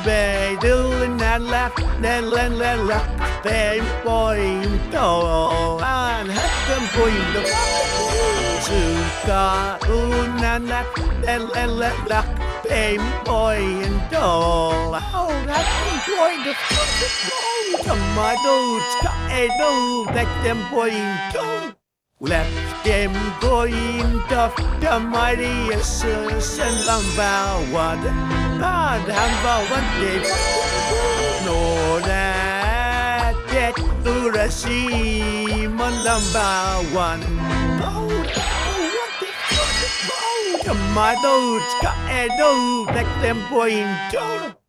Bay doing that left, then left, then point to and have them point the suka unanak, then left, then point to how that point the tomatoes got a do that them point to. Let them go into the mighty essence and lamba one. God, hamba one day. No, that yet to receive my lamba one. Oh, what the fuck? Oh, tomatoes got a do that them point to.